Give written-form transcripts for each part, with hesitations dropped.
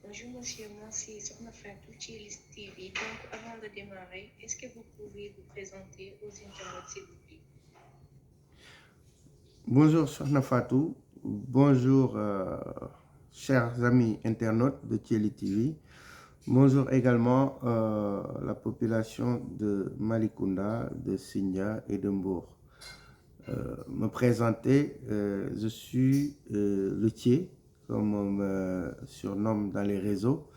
Bonjour monsieur, moi c'est Sokhna Fatou Thiely TV. Donc avant de démarrer, est-ce que vous pouvez vous présenter aux internautes s'il vous plaît? Bonjour Sokhna Fatou, bonjour chers amis internautes de Thiely TV. Bonjour également la population de Malicounda, de Sindia et de Mbour. Me présenter, je suis Luthier, comme on me surnomme dans les réseaux,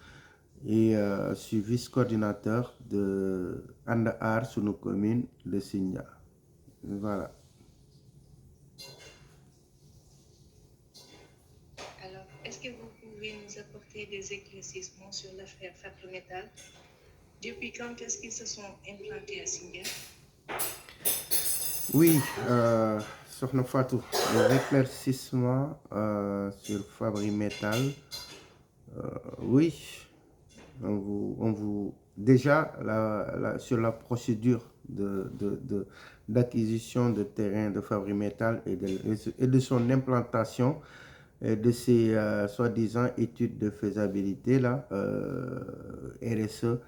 et je suis vice-coordinateur de Andahar sur nos communes de Sindia. Voilà. Alors, est-ce que vous pouvez nous apporter des éclaircissements sur l'affaire Fabrimetal? Depuis quand est-ce qu'ils se sont implantés à Sindia? Oui, Sokhna Fatou, les éclaircissements sur Fabrimetal, oui, déjà sur la procédure d'acquisition de terrain de Fabrimetal et de son implantation et de ces soi-disant études de faisabilité là, RSE,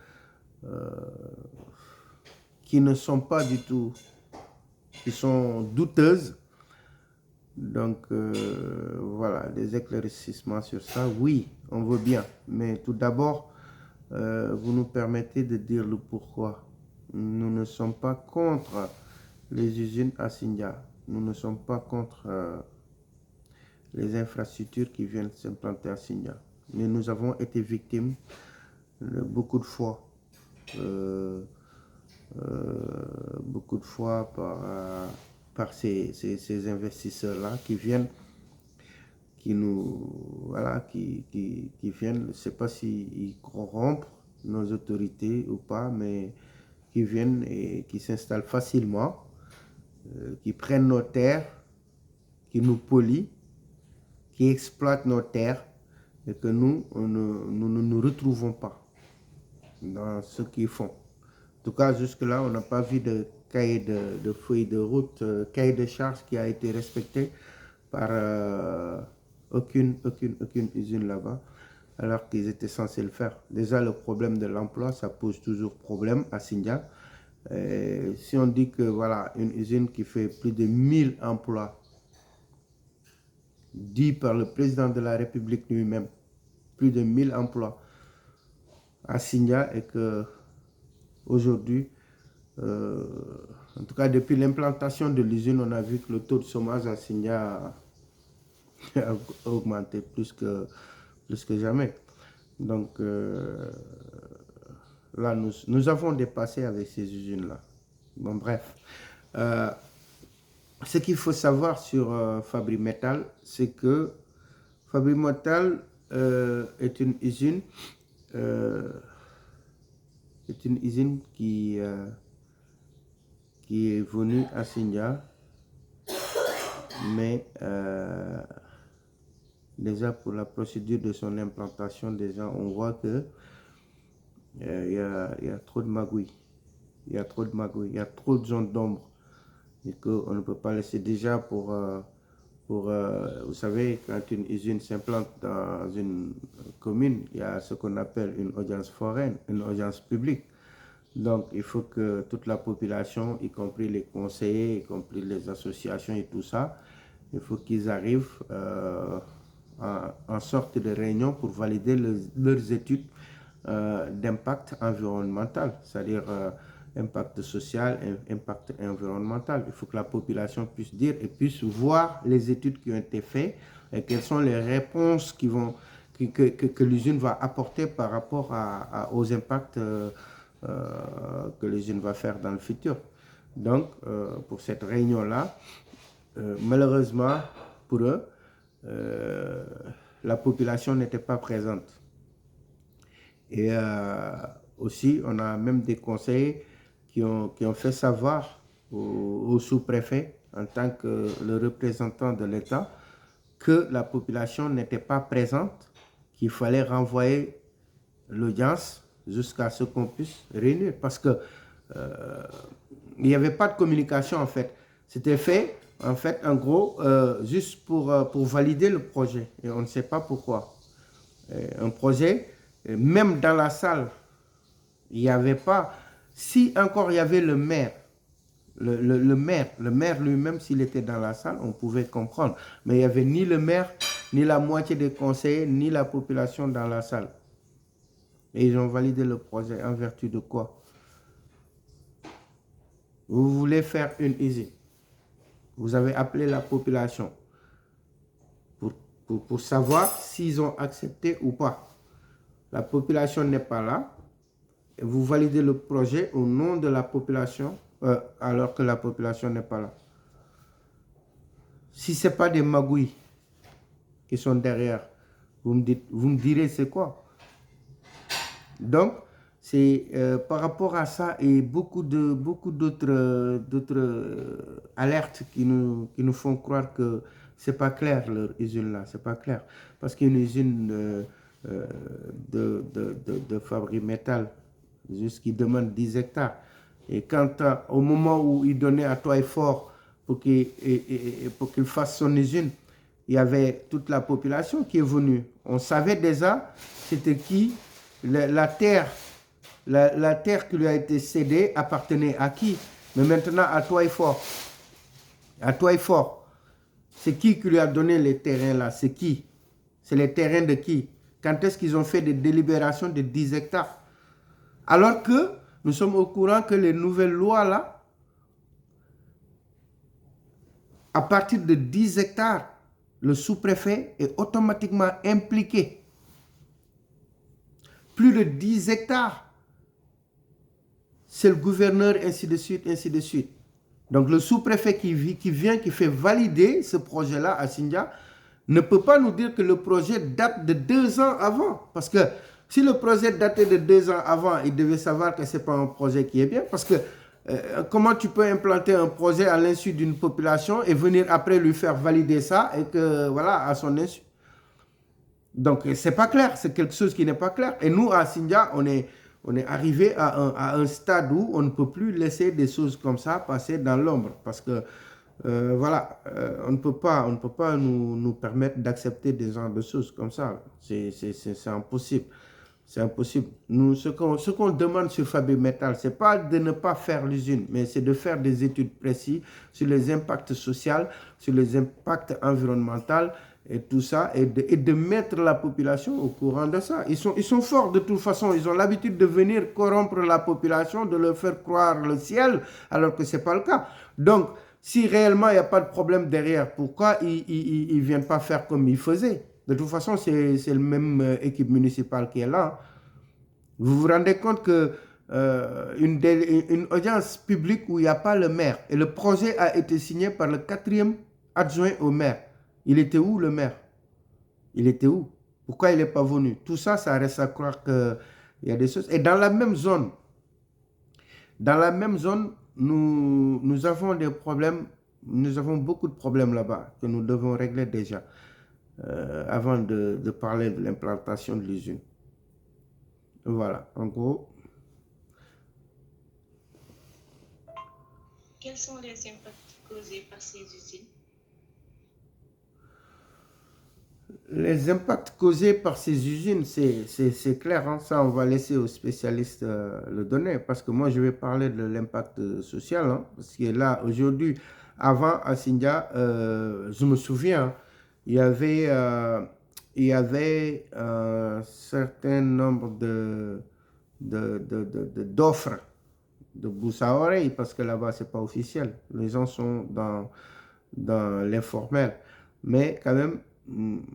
qui ne sont pas du tout, qui sont douteuses. Donc voilà, des éclaircissements sur ça, oui, on veut bien. Mais tout d'abord, vous nous permettez de dire le pourquoi. Nous ne sommes pas contre les usines à Sindia. Nous ne sommes pas contre les infrastructures qui viennent s'implanter à Sindia. Mais nous avons été victimes beaucoup de fois. Beaucoup de fois par ces investisseurs-là qui viennent, qui nous, voilà, qui viennent, je ne sais pas s'ils corrompent nos autorités ou pas, mais qui viennent et qui s'installent facilement, qui prennent nos terres, qui nous polluent, qui exploitent nos terres et que nous ne nous retrouvons pas dans ce qu'ils font. En tout cas, jusque-là, on n'a pas vu de cahier de feuille de route, cahier de charge qui a été respecté par aucune usine là-bas, alors qu'ils étaient censés le faire. Déjà, le problème de l'emploi, ça pose toujours problème à Sindia. Si on dit que voilà, une usine qui fait plus de 1000 emplois, dit par le président de la République lui-même, plus de 1000 emplois à Sindia, et que aujourd'hui, en tout cas depuis l'implantation de l'usine, on a vu que le taux de chômage à Sindia a augmenté plus que jamais. Donc là, nous avons dépassé avec ces usines-là. Bon, bref. Ce qu'il faut savoir sur Fabrimetal, c'est que Fabrimetal est une usine qui est venue à Sindia, mais déjà pour la procédure de son implantation, déjà on voit que il y a trop de magouilles, il y a trop de zones d'ombre et qu'on ne peut pas laisser déjà pour vous savez, quand une usine s'implante dans une commune, il y a ce qu'on appelle une audience foraine, une audience publique. Donc, il faut que toute la population, y compris les conseillers, y compris les associations et tout ça, il faut qu'ils arrivent en sorte de réunion pour valider leurs études d'impact environnemental, c'est-à-dire impact social et impact environnemental. Il faut que la population puisse dire et puisse voir les études qui ont été faites et quelles sont les réponses que l'usine va apporter par rapport aux impacts que l'usine va faire dans le futur. Donc, pour cette réunion-là, malheureusement pour eux, la population n'était pas présente. Et aussi, on a même des conseillers qui ont fait savoir au sous-préfet, en tant que le représentant de l'État, que la population n'était pas présente, qu'il fallait renvoyer l'audience jusqu'à ce qu'on puisse réunir. Parce que il n'y avait pas de communication en fait. C'était fait, en fait, en gros, juste pour valider le projet. Et on ne sait pas pourquoi. Un projet même dans la salle, il n'y avait pas. Si encore il y avait le maire, le maire lui-même, s'il était dans la salle, on pouvait comprendre. Mais il n'y avait ni le maire, ni la moitié des conseillers, ni la population dans la salle. Et ils ont validé le projet en vertu de quoi? Vous voulez faire une usine. Vous avez appelé la population pour savoir s'ils ont accepté ou pas. La population n'est pas là. Et vous validez le projet au nom de la population alors que la population n'est pas là. Si ce n'est pas des magouilles qui sont derrière, vous me direz c'est quoi? Donc, c'est par rapport à ça et beaucoup d'autres alertes qui nous font croire que c'est pas clair leur usine là, c'est pas clair. Parce qu'une usine de fabrique métal, juste qui demande 10 hectares. Et quand au moment où il donnait à Toit et Fort pour qu'il fasse son usine, il y avait toute la population qui est venue. On savait déjà c'était qui, la terre qui lui a été cédée appartenait à qui. Mais maintenant à Toit et Fort. À Toit et Fort. C'est qui lui a donné les terrains là? C'est qui? C'est les terrains de qui? Quand est-ce qu'ils ont fait des délibérations de 10 hectares? Alors que nous sommes au courant que les nouvelles lois là, à partir de 10 hectares, le sous-préfet est automatiquement impliqué. Plus de 10 hectares, c'est le gouverneur, ainsi de suite, ainsi de suite. Donc le sous-préfet qui vient, qui fait valider ce projet-là à Sindia, ne peut pas nous dire que le projet date de 2 ans avant. Parce que si le projet datait de 2 ans avant, il devait savoir que ce n'est pas un projet qui est bien. Parce que comment tu peux implanter un projet à l'insu d'une population et venir après lui faire valider ça et que voilà, à son insu. Donc c'est pas clair, c'est quelque chose qui n'est pas clair. Et nous à Sindia, on est arrivé à un stade où on ne peut plus laisser des choses comme ça passer dans l'ombre. Parce que voilà, on ne peut pas nous permettre d'accepter des genres de choses comme ça. C'est impossible. C'est impossible. Nous, ce qu'on demande sur Fabrique Métal, ce n'est pas de ne pas faire l'usine, mais c'est de faire des études précises sur les impacts sociaux, sur les impacts environnementaux et tout ça, et de mettre la population au courant de ça. Ils sont forts de toute façon. Ils ont l'habitude de venir corrompre la population, de leur faire croire le ciel, alors que ce n'est pas le cas. Donc, si réellement il n'y a pas de problème derrière, pourquoi ils ne viennent pas faire comme ils faisaient? De toute façon, c'est la même équipe municipale qui est là. Vous vous rendez compte que une audience publique où il n'y a pas le maire, et le projet a été signé par le 4e adjoint au maire. Il était où le maire? Il était où? Pourquoi il n'est pas venu? Tout ça, ça reste à croire qu'il y a des choses. Et dans la même zone, nous avons des problèmes, nous avons beaucoup de problèmes là-bas que nous devons régler déjà avant de parler de l'implantation de l'usine. Voilà, en gros. Quels sont les impacts causés par ces usines? Les impacts causés par ces usines, c'est clair, hein? Ça on va laisser aux spécialistes le donner, parce que moi je vais parler de l'impact social, hein? Parce que là aujourd'hui, avant à Sindia, je me souviens, il y avait un certain nombre d'offres de bouche à oreille, parce que là-bas c'est pas officiel, les gens sont dans l'informel, mais quand même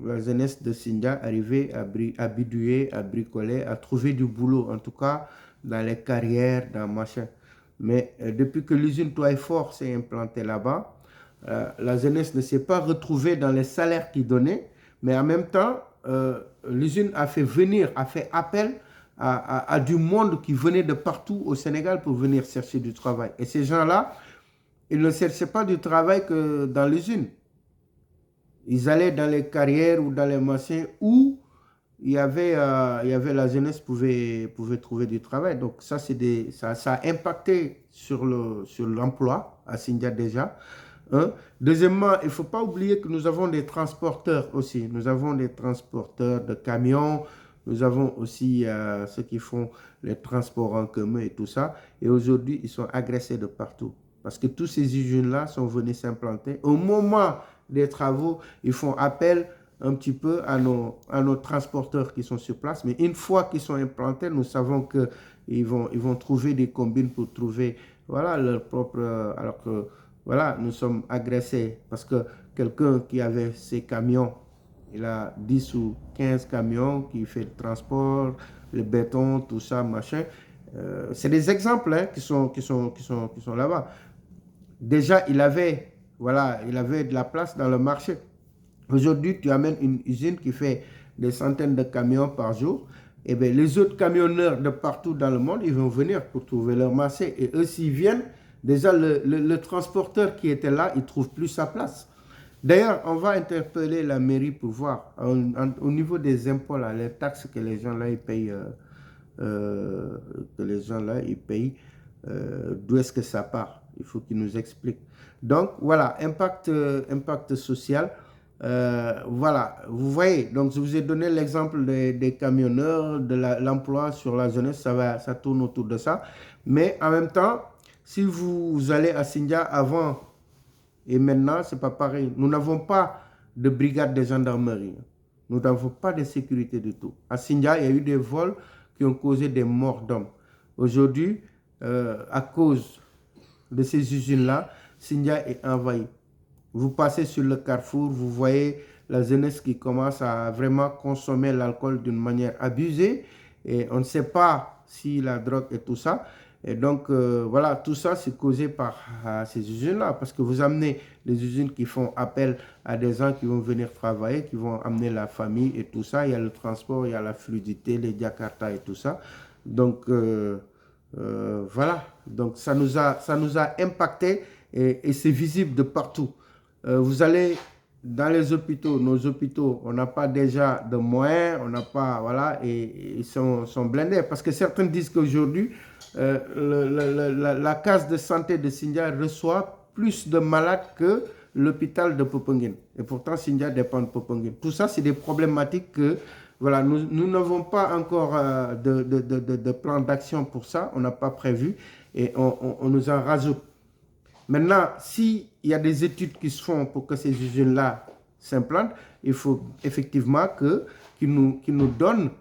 la jeunesse de Sindia arrivait à bidouiller, à bricoler, à trouver du boulot, en tout cas dans les carrières, dans machin. Mais depuis que l'usine Toit et Fort s'est implantée là-bas, la jeunesse ne s'est pas retrouvée dans les salaires qu'ils donnaient, mais en même temps, l'usine a fait appel à du monde qui venait de partout au Sénégal pour venir chercher du travail. Et ces gens-là, ils ne cherchaient pas du travail que dans l'usine. Ils allaient dans les carrières ou dans les machins où il y avait la jeunesse pouvait trouver du travail. Donc ça, ça a impacté sur l'emploi à Sindia déjà. Hein? Deuxièmement, il ne faut pas oublier que nous avons des transporteurs aussi. Nous avons des transporteurs de camions, Nous avons aussi ceux qui font les transports en commun et tout ça. Et aujourd'hui, ils sont agressés de partout. Parce que tous ces usines-là sont venus s'implanter. Au moment des travaux, ils font appel un petit peu à nos transporteurs qui sont sur place. Mais une fois qu'ils sont implantés, nous savons qu'ils vont trouver des combines pour trouver voilà, leur propre... alors que voilà, nous sommes agressés parce que quelqu'un qui avait ses camions, il a 10 ou 15 camions qui fait le transport, le béton, tout ça, machin. C'est des exemples hein, qui sont là-bas. Déjà, voilà, il avait de la place dans le marché. Aujourd'hui, tu amènes une usine qui fait des centaines de camions par jour. Et bien, les autres camionneurs de partout dans le monde, ils vont venir pour trouver leur marché. Et eux, s'ils viennent, déjà, le transporteur qui était là, il ne trouve plus sa place. D'ailleurs, on va interpeller la mairie pour voir, au niveau des impôts, là, les taxes que les gens là, ils payent, d'où est-ce que ça part? Il faut qu'ils nous expliquent. Donc, voilà, impact social. Voilà, vous voyez, donc je vous ai donné l'exemple des camionneurs, de l'emploi sur la jeunesse, ça tourne autour de ça. Mais en même temps, si vous allez à Sindia avant et maintenant, c'est pas pareil. Nous n'avons pas de brigade de gendarmerie. Nous n'avons pas de sécurité du tout. À Sindia, il y a eu des vols qui ont causé des morts d'hommes. Aujourd'hui, à cause de ces usines-là, Sindia est envahi. Vous passez sur le carrefour, vous voyez la jeunesse qui commence à vraiment consommer l'alcool d'une manière abusée. Et on ne sait pas si la drogue et tout ça. Et donc, voilà, tout ça, c'est causé par ces usines-là. Parce que vous amenez des usines qui font appel à des gens qui vont venir travailler, qui vont amener la famille et tout ça. Il y a le transport, il y a la fluidité, les Jakarta et tout ça. Donc, voilà. Donc, ça nous a impacté et c'est visible de partout. Vous allez dans les hôpitaux, nos hôpitaux, on n'a pas déjà de moyens, on n'a pas, voilà, et ils sont blindés. Parce que certains disent qu'aujourd'hui, la case de santé de Sindia reçoit plus de malades que l'hôpital de Popenguine. Et pourtant, Sindia dépend de Popenguine. Tout ça, c'est des problématiques que, voilà, nous n'avons pas encore de plan d'action pour ça, on n'a pas prévu, et on nous en rajoute. Maintenant, s'il y a des études qui se font pour que ces usines-là s'implantent, il faut effectivement qu'ils nous donnent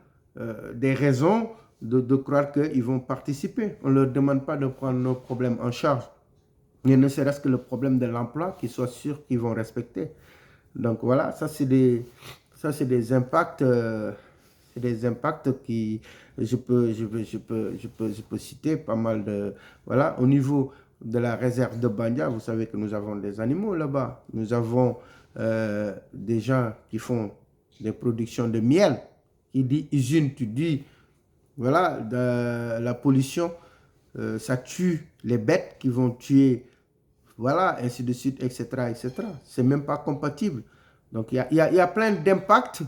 des raisons de croire qu'ils vont participer. On ne leur demande pas de prendre nos problèmes en charge. Il ne serait-ce que le problème de l'emploi, qu'ils soient sûrs qu'ils vont respecter. Donc voilà, ça c'est des impacts. C'est des impacts qui, je peux citer pas mal de... Voilà, au niveau de la réserve de Bandia, vous savez que nous avons des animaux là-bas. Nous avons des gens qui font des productions de miel. Qui dit usine, tu dis, voilà, la pollution, ça tue les bêtes qui vont tuer, voilà, ainsi de suite, etc., etc. C'est même pas compatible. Donc, il y a plein d'impacts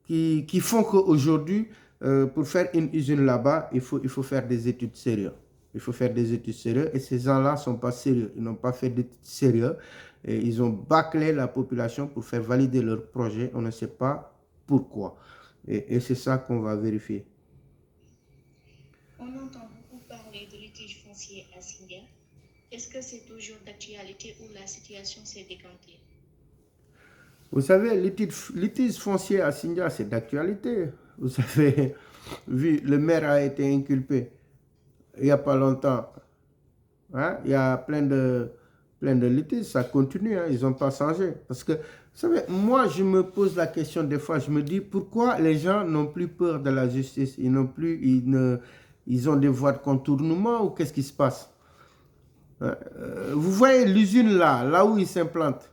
qui font qu'aujourd'hui, pour faire une usine là-bas, il faut faire des études sérieuses. Il faut faire des études sérieuses et ces gens-là ne sont pas sérieux. Ils n'ont pas fait d'études sérieuses et ils ont bâclé la population pour faire valider leur projet. On ne sait pas pourquoi. Et c'est ça qu'on va vérifier. On entend beaucoup parler de litige foncier à Sindia. Est-ce que c'est toujours d'actualité ou la situation s'est décantée? Vous savez, litige foncier à Sindia, c'est d'actualité. Vous avez vu, le maire a été inculpé il n'y a pas longtemps. Hein? Il y a plein de litiges, ça continue, hein? Ils n'ont pas changé. Parce que, vous savez, moi, je me pose la question des fois, je me dis, pourquoi les gens n'ont plus peur de la justice? Ils ont des voies de contournement ou qu'est-ce qui se passe? Vous voyez l'usine là où ils s'implantent.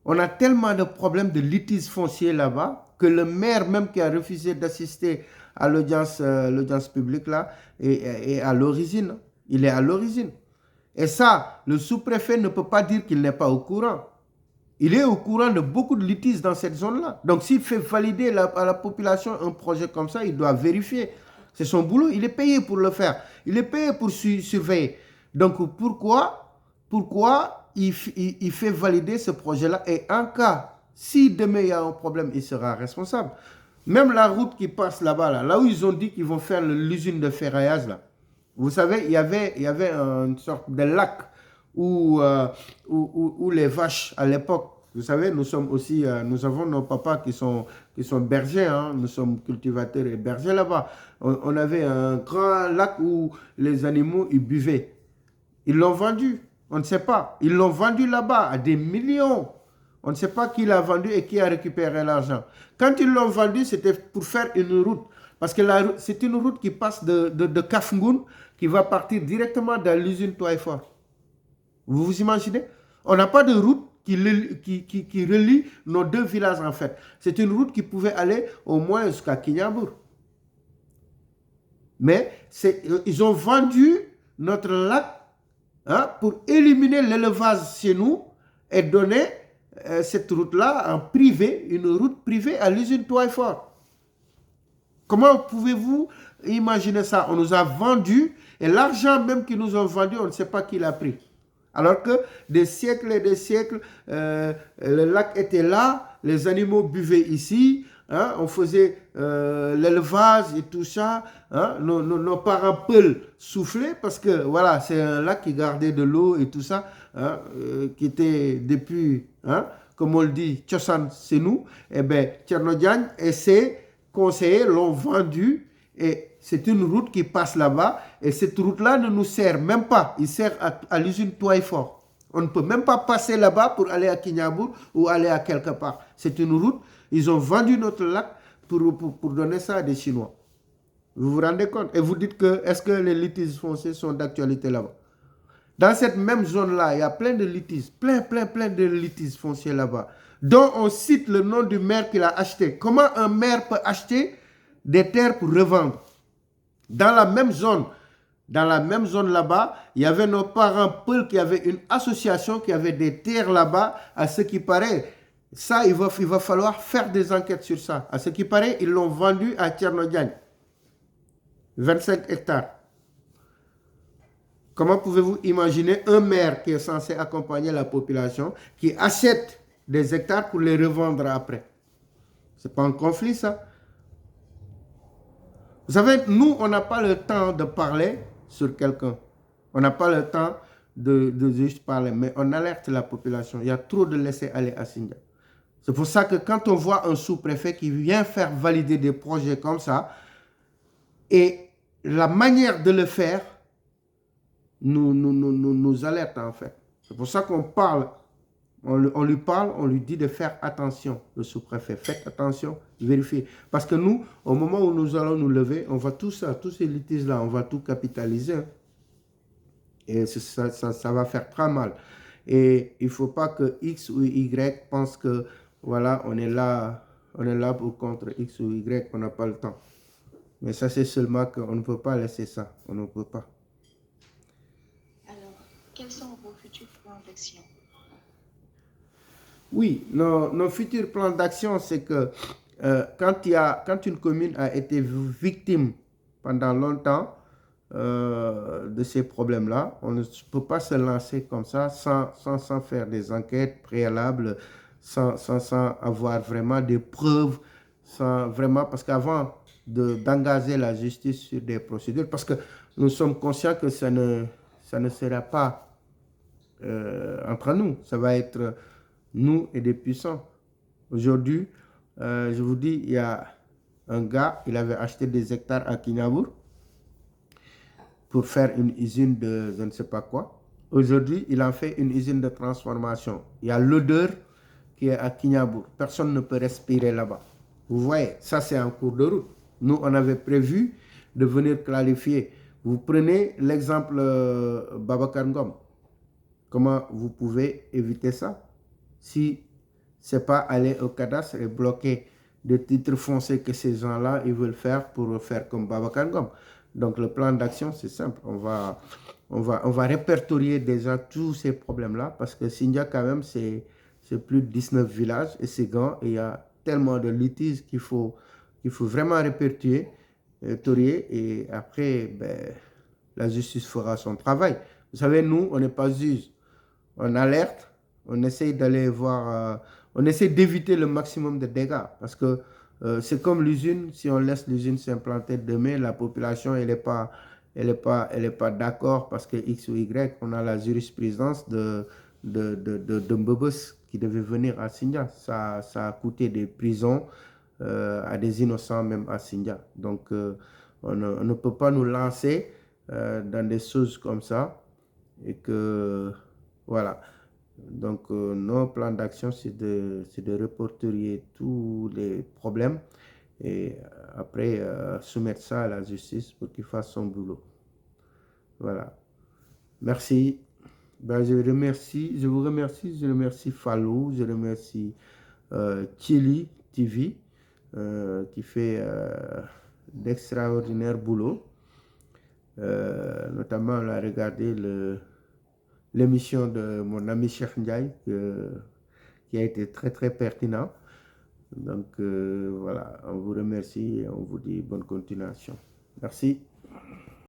On a tellement de problèmes de litiges fonciers là-bas que le maire même qui a refusé d'assister à l'audience publique là est à l'origine. Il est à l'origine. Et ça, le sous-préfet ne peut pas dire qu'il n'est pas au courant. Il est au courant de beaucoup de litiges dans cette zone-là. Donc s'il fait valider à la population un projet comme ça, il doit vérifier. C'est son boulot, il est payé pour le faire. Il est payé pour surveiller. Donc pourquoi il fait valider ce projet-là? Et en cas, si demain il y a un problème, il sera responsable. Même la route qui passe là-bas, là où ils ont dit qu'ils vont faire l'usine de ferraillage, là. Vous savez, il y avait une sorte de lac où les vaches, à l'époque, vous savez, nous sommes aussi, nous avons nos papas qui sont bergers, hein, nous sommes cultivateurs et bergers là-bas. On avait un grand lac où les animaux, ils buvaient. Ils l'ont vendu, on ne sait pas. Ils l'ont vendu là-bas à des millions. On ne sait pas qui l'a vendu et qui a récupéré l'argent. Quand ils l'ont vendu, c'était pour faire une route. Parce que c'est une route qui passe de Kafngoun, qui va partir directement dans l'usine Toifor. Vous vous imaginez? On n'a pas de route qui relie nos deux villages en fait. C'est une route qui pouvait aller au moins jusqu'à Kinyabur. Mais ils ont vendu notre lac, hein, pour éliminer l'élevage chez nous et donner cette route-là en privé, une route privée à l'usine Toifor. Comment pouvez-vous imaginer ça? On nous a vendu et l'argent même qu'ils nous ont vendu, on ne sait pas qui l'a pris. Alors que des siècles et des siècles, le lac était là, les animaux buvaient ici, hein, on faisait l'élevage et tout ça. Hein, nos parents peuvent souffler parce que voilà, c'est un lac qui gardait de l'eau et tout ça, hein, qui était depuis, hein, comme on le dit, Tchosan, c'est nous. Eh bien, Tchernodian et ses conseillers l'ont vendu et c'est une route qui passe là-bas et cette route-là ne nous sert même pas. Il sert à l'usine Toifor. On ne peut même pas passer là-bas pour aller à Kinyabur ou aller à quelque part. C'est une route. Ils ont vendu notre lac pour donner ça à des Chinois. Vous vous rendez compte? Et vous dites que est-ce que les litiges fonciers sont d'actualité là-bas? Dans cette même zone-là, il y a plein de litiges, plein de litiges fonciers là-bas, dont on cite le nom du maire qui l'a acheté. Comment un maire peut acheter des terres pour revendre? Dans la même zone là-bas, il y avait nos parents Peul qui avaient une association qui avait des terres là-bas. À ce qui paraît, ça, il va falloir faire des enquêtes sur ça. À ce qui paraît, ils l'ont vendu à Tchernodian. 25 hectares. Comment pouvez-vous imaginer un maire qui est censé accompagner la population, qui achète des hectares pour les revendre après? Ce n'est pas un conflit, ça. Vous savez, nous, on n'a pas le temps de parler sur quelqu'un. On n'a pas le temps de juste parler, mais on alerte la population. Il y a trop de laisser-aller à Sindia. C'est pour ça que quand on voit un sous-préfet qui vient faire valider des projets comme ça, et la manière de le faire nous alerte en fait. C'est pour ça qu'on parle. On lui parle, on lui dit de faire attention, le sous-préfet. Faites attention, vérifiez. Parce que nous, au moment où nous allons nous lever, on va tout ça, tous ces litiges-là, on va tout capitaliser. Et ça va faire très mal. Et il ne faut pas que X ou Y pense que, voilà, on est là pour contre X ou Y, on n'a pas le temps. Mais ça, c'est seulement qu'on ne peut pas laisser ça. On ne peut pas. Alors, quels sont vos futurs plans d'action? Oui, nos futurs plans d'action, c'est que quand une commune a été victime pendant longtemps de ces problèmes-là, on ne peut pas se lancer comme ça sans faire des enquêtes préalables, sans avoir vraiment des preuves, parce qu'avant d'engager la justice sur des procédures, parce que nous sommes conscients que ça ne sera pas entre nous, ça va être nous et des puissants. Aujourd'hui, je vous dis, il y a un gars, il avait acheté des hectares à Kinyabur pour faire une usine de je ne sais pas quoi. Aujourd'hui, il en fait une usine de transformation. Il y a l'odeur qui est à Kinyabur. Personne ne peut respirer là-bas. Vous voyez, ça c'est en cours de route. Nous, on avait prévu de venir clarifier. Vous prenez l'exemple Babacar Ngom. Comment vous pouvez éviter ça? Si ce n'est pas aller au cadastre et bloquer des titres fonciers que ces gens-là ils veulent faire pour faire comme Babacar Ngom. Donc le plan d'action, c'est simple. On va répertorier déjà tous ces problèmes-là parce que Sindia, quand même, c'est plus de 19 villages et c'est grand. Et il y a tellement de litiges qu'il faut vraiment répertorier. Et après, la justice fera son travail. Vous savez, nous, on n'est pas juge. On alerte. On essaye d'aller voir, on essaie d'éviter le maximum de dégâts parce que c'est comme l'usine, si on laisse l'usine s'implanter demain, la population, elle est pas d'accord parce que X ou Y, on a la jurisprudence de Mbebes qui devait venir à Sindia. Ça a coûté des prisons à des innocents, même à Sindia. Donc, on ne peut pas nous lancer dans des choses comme ça et que, voilà. Donc, nos plans d'action, c'est de reporter tous les problèmes et après soumettre ça à la justice pour qu'il fasse son boulot. Voilà. Merci. Ben, je vous remercie, je remercie Fallou, je remercie Chili TV qui fait d'extraordinaire boulot. Notamment, on a regardé l'émission de mon ami Cheikh Ndiaye qui a été très très pertinent. Donc voilà, on vous remercie et on vous dit bonne continuation. Merci.